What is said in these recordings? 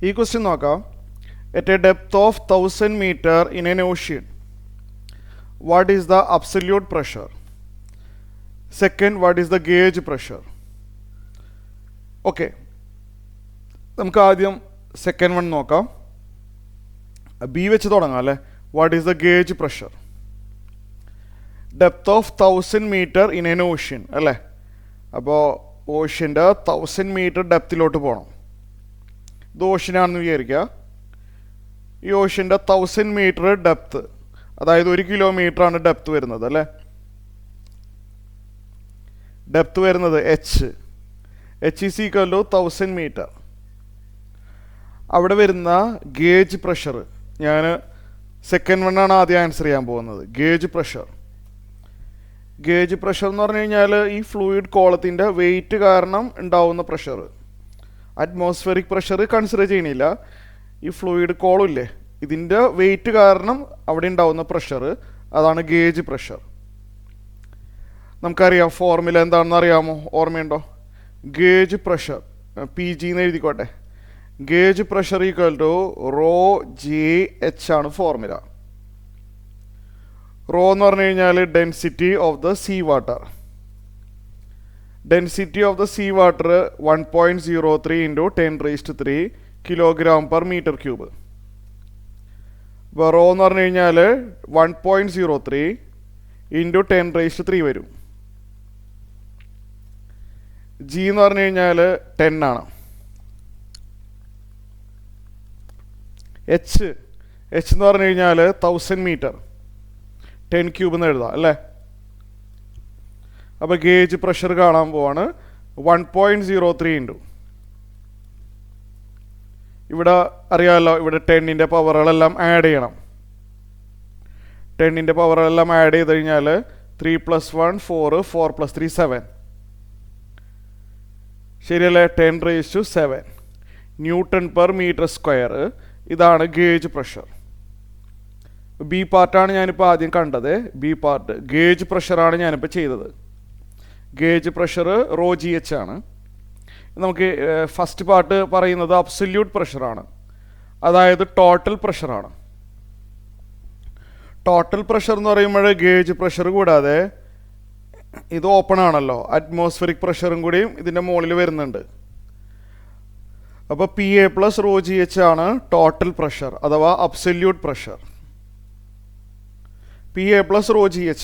ഈ ക്വസ്റ്റ്യൻ നോക്കാം. At A depth of 1000 meter in an ocean, what is the absolute pressure? Second, what is the gauge pressure? Okay, നമുക്ക് ആദ്യം second one നോക്കാം. B വെച്ച് തുടങ്ങാം അല്ലേ. What is the gauge pressure? Depth of 1000 meter in N ocean അല്ലേ. അപ്പോൾ ഓഷ്യൻ്റെ 1000 meter ഡെപ്തിലോട്ട് പോകണം. ഇത് ഓഷ്യനാണെന്ന് വിചാരിക്കുക. ഈ ഓഷ്യൻ്റെ 1000 meter ഡെപ്ത്, അതായത് 1 kilometer ആണ് ഡെപ്ത് വരുന്നത് അല്ലേ. ഡെപ്ത് വരുന്നത് H is equal to 1000 meter. അവിടെ വരുന്ന ഗേജ് പ്രഷർ, ഞാൻ സെക്കൻഡ് വണ്ണാണ് ആദ്യം ആൻസർ ചെയ്യാൻ പോകുന്നത്. ഗേജ് പ്രഷർ എന്ന് പറഞ്ഞു കഴിഞ്ഞാൽ ഈ ഫ്ലൂയിഡ് കോളത്തിൻ്റെ വെയിറ്റ് കാരണം ഉണ്ടാവുന്ന പ്രഷർ. അറ്റ്മോസ്ഫിയറിക് പ്രഷർ കൺസിഡർ ചെയ്യണില്ല. ഈ ഫ്ലൂയിഡ് കോളില്ലേ, ഇതിൻ്റെ വെയിറ്റ് കാരണം അവിടെ ഉണ്ടാവുന്ന പ്രഷർ, അതാണ് ഗേജ് പ്രഷർ. നമുക്കറിയാം ഫോർമുല എന്താണെന്ന് അറിയാമോ? ഓർമ്മയുണ്ടോ? ഗേജ് പ്രഷർ PG എന്ന് എഴുതിക്കോട്ടെ. Gauge pressure equal to rho GH ആണ് ഫോർമുല. റോ എന്ന് പറഞ്ഞു കഴിഞ്ഞാൽ density of the sea water. Density of the sea water 1.03 × 10⁻³ kg/m³. അപ്പോൾ റോ എന്ന് പറഞ്ഞു കഴിഞ്ഞാൽ 1.03 × 10⁻³ വരും. ജി എന്ന് പറഞ്ഞു കഴിഞ്ഞാൽ 10 ആണ്. എച്ച് എന്ന് പറഞ്ഞു കഴിഞ്ഞാൽ 1000 meter 10³ എന്ന് എഴുതാം അല്ലേ. അപ്പോൾ ഗേജ് പ്രഷർ കാണാൻ പോവാണ്. 1.03 × ഇവിടെ അറിയാമല്ലോ, ഇവിടെ 10ൻ്റെ പവറുകളെല്ലാം ആഡ് ചെയ്യണം. 10ൻ്റെ പവറുകളെല്ലാം ആഡ് ചെയ്ത് കഴിഞ്ഞാൽ 3 + 1 4 4 + 3 7 ശരിയല്ലേ. 10⁻⁷ Nm². ഇതാണ് ഗേജ് പ്രഷർ. ബി പാർട്ടാണ് ഞാനിപ്പോൾ ആദ്യം കണ്ടത്. ബി പാർട്ട് ഗേജ് പ്രഷറാണ് ഞാനിപ്പോൾ ചെയ്തത്. ഗേജ് പ്രഷർ റോ GH ആണ്. നമുക്ക് ഫസ്റ്റ് പാർട്ട് പറയുന്നത് അബ്സല്യൂട്ട് പ്രഷറാണ്, അതായത് ടോട്ടൽ പ്രഷറാണ്. ടോട്ടൽ പ്രഷർ എന്ന് പറയുമ്പോൾ ഗേജ് പ്രഷർ കൂടാതെ ഇത് ഓപ്പൺ ആണല്ലോ, അറ്റ്മോസ്ഫിയറിക് പ്രഷറും കൂടിയും ഇതിൻ്റെ മുകളിൽ വരുന്നുണ്ട്. അപ്പോൾ PA + റോ GH ആണ് ടോട്ടൽ പ്രഷർ അഥവാ absolute pressure. PA + rho GH.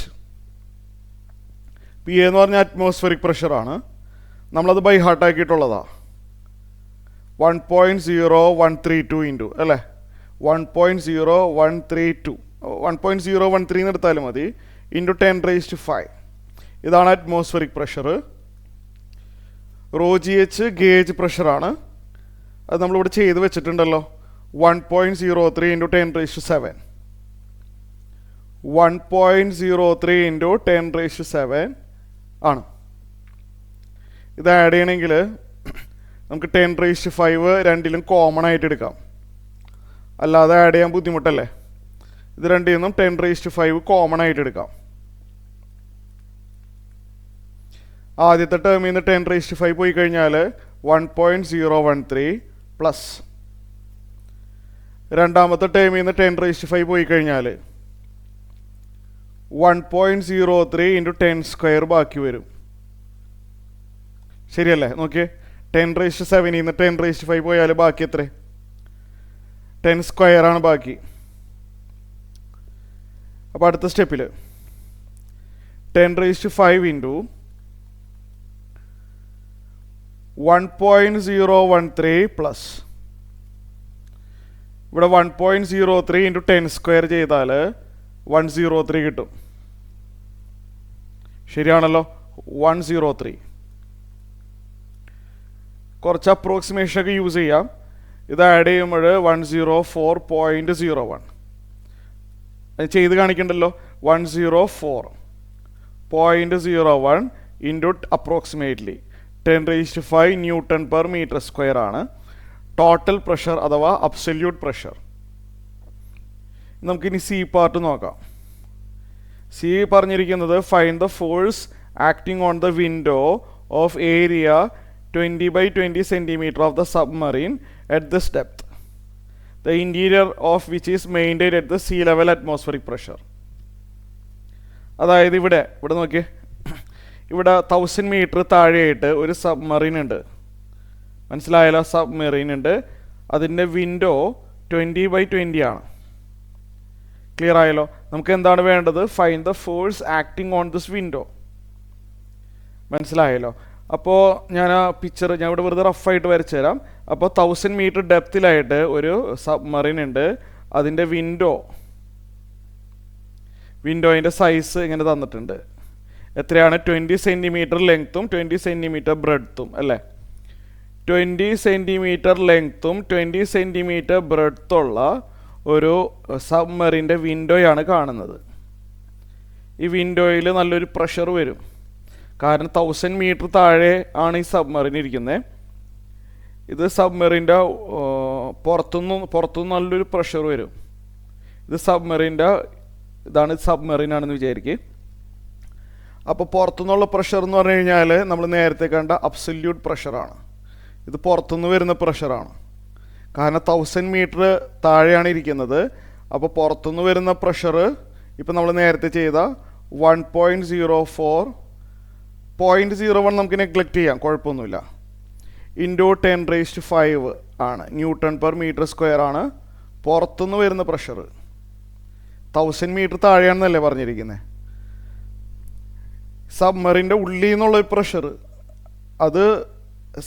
PA എന്ന് പറഞ്ഞാൽ അറ്റ്മോസ്ഫിയറിക് പ്രഷറാണ്. നമ്മളത് ബൈ ഹാർട്ടാക്കിയിട്ടുള്ളതാണ്. 1.0132 അല്ലേ. 1.0113 എന്ന് എടുത്താലും മതി, × 10⁻⁵. ഇതാണ് atmospheric pressure. Rho GH gauge പ്രഷറാണ്. അത് നമ്മളിവിടെ ചെയ്ത് വെച്ചിട്ടുണ്ടല്ലോ. 1.03 × 10⁻⁷. 1.03 × 10⁻⁷ ആണ്. ഇത് ആഡ് ചെയ്യണമെങ്കിൽ നമുക്ക് 10⁻⁵ രണ്ടിലും കോമൺ ആയിട്ട് എടുക്കാം, അല്ലാതെ ആഡ് ചെയ്യാൻ ബുദ്ധിമുട്ടല്ലേ. ഇത് രണ്ടിൽ നിന്നും 10⁻⁵ കോമൺ ആയിട്ട് എടുക്കാം. ആദ്യത്തെ ടേമിൽ നിന്ന് 10⁻⁵ പോയി കഴിഞ്ഞാൽ 1.013 പ്ലസ് രണ്ടാമത്തെ ടേമിൽ നിന്ന് 10⁻⁵ പോയി കഴിഞ്ഞാൽ 1.03 × 10² ബാക്കി വരും. ശരിയല്ലേ? നോക്കിയേ, 10⁻⁷ നിന്ന് 10⁻⁵ പോയാൽ ബാക്കി എത്ര? 10² ആണ് ബാക്കി. അപ്പോൾ അടുത്ത സ്റ്റെപ്പിൽ 10⁻⁵ × 1.013 പ്ലസ് ഇവിടെ 1.03 × 10² ചെയ്താൽ 103 കിട്ടും. ശരിയാണല്ലോ, 103. കുറച്ച് അപ്രോക്സിമേഷൻ ഒക്കെ യൂസ് ചെയ്യാം. ഇത് ആഡ് ചെയ്യുമ്പോൾ 104.01 ചെയ്ത് കാണിക്കണ്ടല്ലോ. 104.01 × അപ്രോക്സിമേറ്റ്ലി 10⁻⁵ Nm². ആണ് ടോട്ടൽ പ്രഷർ അഥവാ അബ്സല്യൂട്ട് പ്രഷർ. നമുക്കിനി സി പാർട്ട് നോക്കാം. സി പറഞ്ഞിരിക്കുന്നത് find the force acting on the window of area 20 by 20 centimeter of the submarine at this depth. the interior of which is maintained at the sea level atmospheric pressure. അതായത് ഇവിടെ നോക്കിയേ, ഇവിടെ 1000 metre താഴെയായിട്ട് ഒരു submarine ഉണ്ട്. മനസ്സിലായല്ലോ? Submarine ഉണ്ട്. അതിൻ്റെ വിൻഡോ 20/20 ആണ്. ക്ലിയർ ആയല്ലോ? നമുക്ക് എന്താണ് വേണ്ടത്? Find the force acting on this window. മനസ്സിലായല്ലോ? അപ്പോൾ ഞാൻ ആ പിക്ചർ ഞാൻ ഇവിടെ വെറുതെ റഫായിട്ട് വരച്ചു തരാം. അപ്പോൾ 1000 മീറ്റർ ഡെപ്തിലായിട്ട് ഒരു സബ്മറീൻ ഉണ്ട്. അതിൻ്റെ വിൻഡോയിൻ്റെ സൈസ് ഇങ്ങനെ തന്നിട്ടുണ്ട്. എത്രയാണ്? 20 സെൻറ്റിമീറ്റർ ലെങ്ത്തും 20 സെൻറ്റിമീറ്റർ ബ്രെഡ്ത്തും അല്ലേ? 20 സെൻറ്റിമീറ്റർ ലെങ്ത്തും 20 സെൻറ്റിമീറ്റർ ബ്രെഡ്ത്തുള്ള ഒരു സബ്മറീൻ്റെ വിൻഡോയാണ് കാണുന്നത്. ഈ വിൻഡോയിൽ നല്ലൊരു പ്രഷർ വരും. കാരണം 1000 മീറ്റർ താഴെ ആണ് ഈ സബ്മറീൻ ഇരിക്കുന്നത്. ഇത് സബ്മറീൻ്റെ പുറത്തുനിന്ന് നല്ലൊരു പ്രഷർ വരും. ഇത് ഇതാണ് സബ്മറീനാണെന്ന് വിചാരിക്കുക. അപ്പോൾ പുറത്തുനിന്നുള്ള പ്രഷർ എന്ന് പറഞ്ഞു കഴിഞ്ഞാൽ നമ്മൾ നേരത്തെ കണ്ട അബ്സല്യൂട്ട് പ്രഷറാണ്. ഇത് പുറത്തുനിന്ന് വരുന്ന പ്രഷറാണ്. കാരണം 1000 മീറ്റർ താഴെയാണ് ഇരിക്കുന്നത്. അപ്പോൾ പുറത്തുനിന്ന് വരുന്ന പ്രഷർ ഇപ്പം നമ്മൾ നേരത്തെ ചെയ്ത 1.01 നമുക്ക് നെഗ്ലക്റ്റ് ചെയ്യാം, കുഴപ്പമൊന്നുമില്ല. ഇൻറ്റു 10⁵ ആണ്, ന്യൂട്ടൺ പെർ മീറ്റർ സ്ക്വയർ ആണ് പുറത്തുനിന്ന് വരുന്ന പ്രഷർ. 1000 മീറ്റർ താഴെയാണെന്നല്ലേ പറഞ്ഞിരിക്കുന്നത്. സബ്മറീൻ്റെ ഉള്ളിൽ നിന്നുള്ള പ്രഷർ, അത്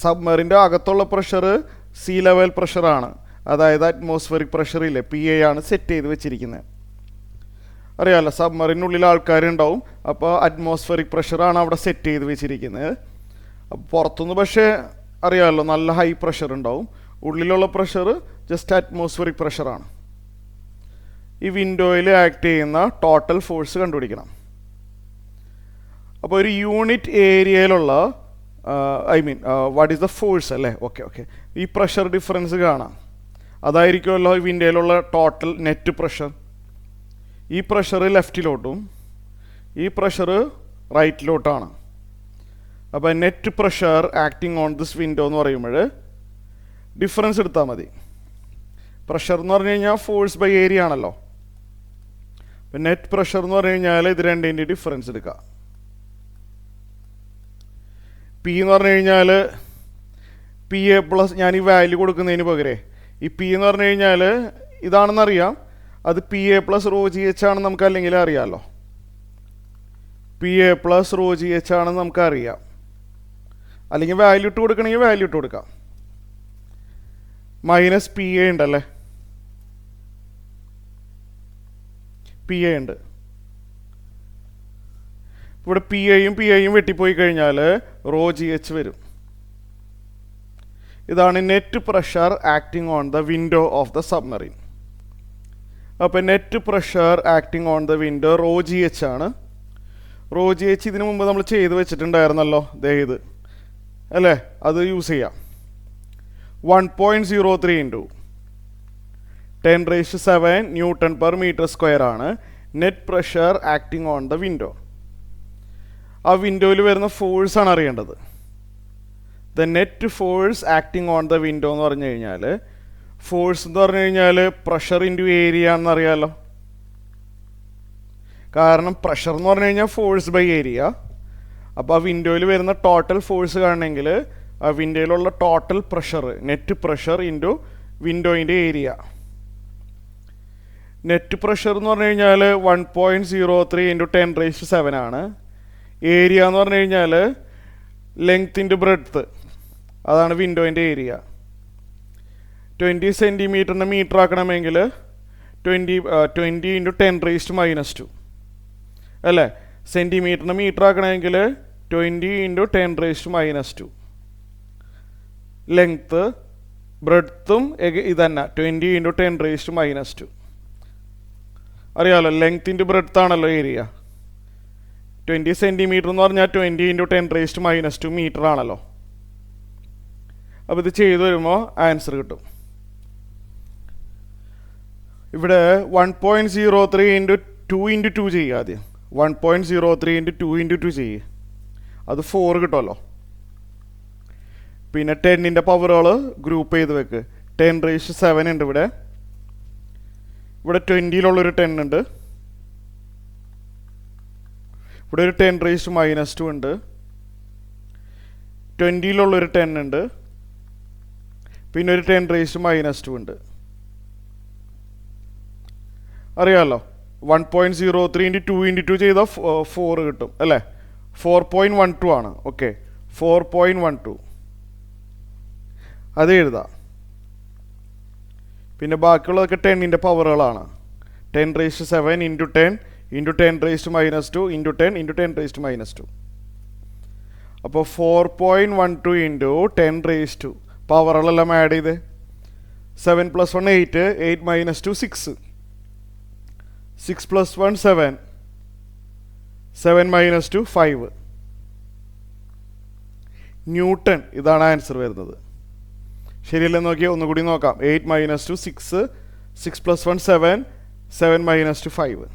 സബ്മറീൻ്റെ അകത്തുള്ള പ്രഷർ സീ ലെവൽ പ്രഷറാണ്. അതായത് അറ്റ്മോസ്ഫിയറിക് പ്രഷറില്ലേ, PA ആണ് സെറ്റ് ചെയ്ത് വെച്ചിരിക്കുന്നത്. അറിയാമല്ലോ, സബ്മറീനുള്ളിൽ ആൾക്കാരുണ്ടാവും. അപ്പോൾ അറ്റ്മോസ്ഫിയറിക് പ്രഷറാണ് അവിടെ സെറ്റ് ചെയ്ത് വെച്ചിരിക്കുന്നത്. അപ്പോൾ പുറത്തുനിന്ന് പക്ഷേ അറിയാമല്ലോ നല്ല ഹൈ പ്രഷർ ഉണ്ടാവും. ഉള്ളിലുള്ള പ്രഷർ ജസ്റ്റ് അറ്റ്മോസ്ഫിയറിക് പ്രഷറാണ്. ഈ വിൻഡോയിൽ ആക്ട് ചെയ്യുന്ന ടോട്ടൽ ഫോഴ്സ് കണ്ടുപിടിക്കണം. അപ്പോൾ ഒരു യൂണിറ്റ് ഏരിയയിലുള്ള വാട്ട് ഈസ് ദ ഫോഴ്സ് അല്ലേ? ഓക്കെ ഈ പ്രഷർ ഡിഫറൻസ് കാണാം. അതായിരിക്കുമല്ലോ ഈ വിൻഡോയിലുള്ള ടോട്ടൽ നെറ്റ് പ്രഷർ. ഈ പ്രഷർ ലെഫ്റ്റിലോട്ടും ഈ പ്രഷർ റൈറ്റിലോട്ടാണ്. അപ്പോൾ net pressure acting on this window എന്ന് പറയുമ്പോൾ ഡിഫറൻസ് എടുത്താൽ മതി. പ്രഷർ എന്ന് പറഞ്ഞു കഴിഞ്ഞാൽ ഫോഴ്സ് ബൈ ഏരിയ ആണല്ലോ. അപ്പം നെറ്റ് പ്രഷർ എന്ന് പറഞ്ഞു കഴിഞ്ഞാൽ ഇത് രണ്ടിൻ്റെ ഡിഫറൻസ് എടുക്കുക. പി എന്ന് പറഞ്ഞു കഴിഞ്ഞാൽ PA പ്ലസ്, ഞാൻ ഈ വാല്യൂ കൊടുക്കുന്നതിന് പകരം ഈ P എന്ന് പറഞ്ഞു കഴിഞ്ഞാൽ ഇതാണെന്നറിയാം. അത് PA പ്ലസ് ρGH ആണെന്ന് നമുക്ക് അല്ലെങ്കിൽ അറിയാമല്ലോ. PA പ്ലസ് ρGH ആണെന്ന് നമുക്കറിയാം. അല്ലെങ്കിൽ വാല്യൂ ഇട്ട് കൊടുക്കണമെങ്കിൽ വാല്യൂ ഇട്ട് കൊടുക്കാം. മൈനസ് PA ഉണ്ടല്ലേ, PA ഉണ്ട്. ഇവിടെ PAയും വെട്ടിപ്പോയി കഴിഞ്ഞാൽ ρGH വരും. ഇതാണ് net pressure acting on the window of the submarine. അപ്പോൾ net pressure acting on the window ρGH ആണ്. ρGH ഇതിനു മുമ്പ് നമ്മൾ ചെയ്ത് വെച്ചിട്ടുണ്ടായിരുന്നല്ലോ, ഇത് അല്ലേ? അത് യൂസ് ചെയ്യാം. 1.03 into 10⁻⁷ newton per metre square ആണ് net pressure acting on the window. ആ വിൻഡോയിൽ വരുന്ന ഫോഴ്സാണ് അറിയേണ്ടത്. The net force acting on the window എന്ന് പറഞ്ഞു കഴിഞ്ഞാൽ, ഫോഴ്സ് എന്ന് പറഞ്ഞു കഴിഞ്ഞാൽ പ്രഷർ ഇൻറ്റു ഏരിയ എന്നറിയാമല്ലോ. കാരണം പ്രഷർ എന്ന് പറഞ്ഞു കഴിഞ്ഞാൽ ഫോഴ്സ് ബൈ ഏരിയ. അപ്പോൾ ആ വിൻഡോയിൽ വരുന്ന ടോട്ടൽ ഫോഴ്സ് കാണണമെങ്കിൽ ആ വിൻഡോയിലുള്ള total pressure, net pressure into വിൻഡോയിൻ്റെ ഏരിയ. നെറ്റ് പ്രഷർ എന്ന് പറഞ്ഞു കഴിഞ്ഞാൽ 1.03 ഇൻറ്റു 10⁻⁷ ആണ്. ഏരിയ എന്ന് പറഞ്ഞു കഴിഞ്ഞാൽ ലെങ്ത് ഇൻറ്റു ബ്രെഡ്ത്ത്, അതാണ് വിൻഡോയിൻ്റെ ഏരിയ. 20 സെൻറ്റിമീറ്ററിന് മീറ്റർ ആക്കണമെങ്കിൽ 20 ഇൻറ്റു 10⁻⁻² അല്ലേ? സെൻറ്റിമീറ്ററിന് മീറ്റർ ആക്കണമെങ്കിൽ 20 ഇൻറ്റു 10⁻⁻². ലെങ്ത്ത് ബ്രെഡ്ത്തും ഇതന്നെ 20 ഇൻറ്റു 10⁻⁻². അറിയാമല്ലോ, ലെങ്ത് ഇൻറ്റു ബ്രെഡ്ത്ത് ആണല്ലോ ഏരിയ. 20 സെൻറ്റിമീറ്റർ എന്ന് പറഞ്ഞാൽ 20 ഇൻറ്റു 10⁻⁻² മീറ്റർ ആണല്ലോ. അപ്പോൾ ഇത് ചെയ്തു വരുമ്പോൾ ആൻസർ കിട്ടും. ഇവിടെ 1.03 ഇൻറ്റു 2 ഇൻറ്റു 2 ചെയ്യുക. ആദ്യം 1.03 ഇൻറ്റു 2 ഇൻറ്റു 2 ചെയ്യുക. അത് 4 കിട്ടുമല്ലോ. പിന്നെ 10ൻ്റെ പവറുകൾ ഗ്രൂപ്പ് ചെയ്ത് വെക്ക്. 10⁻⁷ ഉണ്ട് ഇവിടെ, ഇവിടെ 20-ലുള്ളൊരു 10 ഉണ്ട്, ഇവിടെ ഒരു 10⁻⁻2 ഉണ്ട്, 20-ലുള്ളൊരു 10 ഉണ്ട്, പിന്നെ ഒരു 10⁻⁻2 ഉണ്ട്. അറിയാമല്ലോ, 1.03 × 2 × 2 ചെയ്താൽ 4 കിട്ടും അല്ലേ? 4.12 ആണ്. ഓക്കെ, 4.12 അത് എഴുതാം. പിന്നെ ബാക്കിയുള്ളതൊക്കെ 10-ൻ്റെ പവറുകളാണ്. 10⁻⁷ × 10 × 10⁻⁻2 × 10 × 10⁻⁻2. അപ്പോൾ 4.12 × 10⁻². പവറുകളെല്ലാം ആഡ് ചെയ്ത് 7 + 1 8, 8 - 2 6, 6 + 1 7, 7 - 2 5. ന്യൂട്ടൺ. ഇതാണ് ആൻസർ വരുന്നത്. ശരിയല്ലേ? നോക്കിയാൽ ഒന്നുകൂടി നോക്കാം. 8 - 2 6, 6 + 1 7, 7 - 2 5.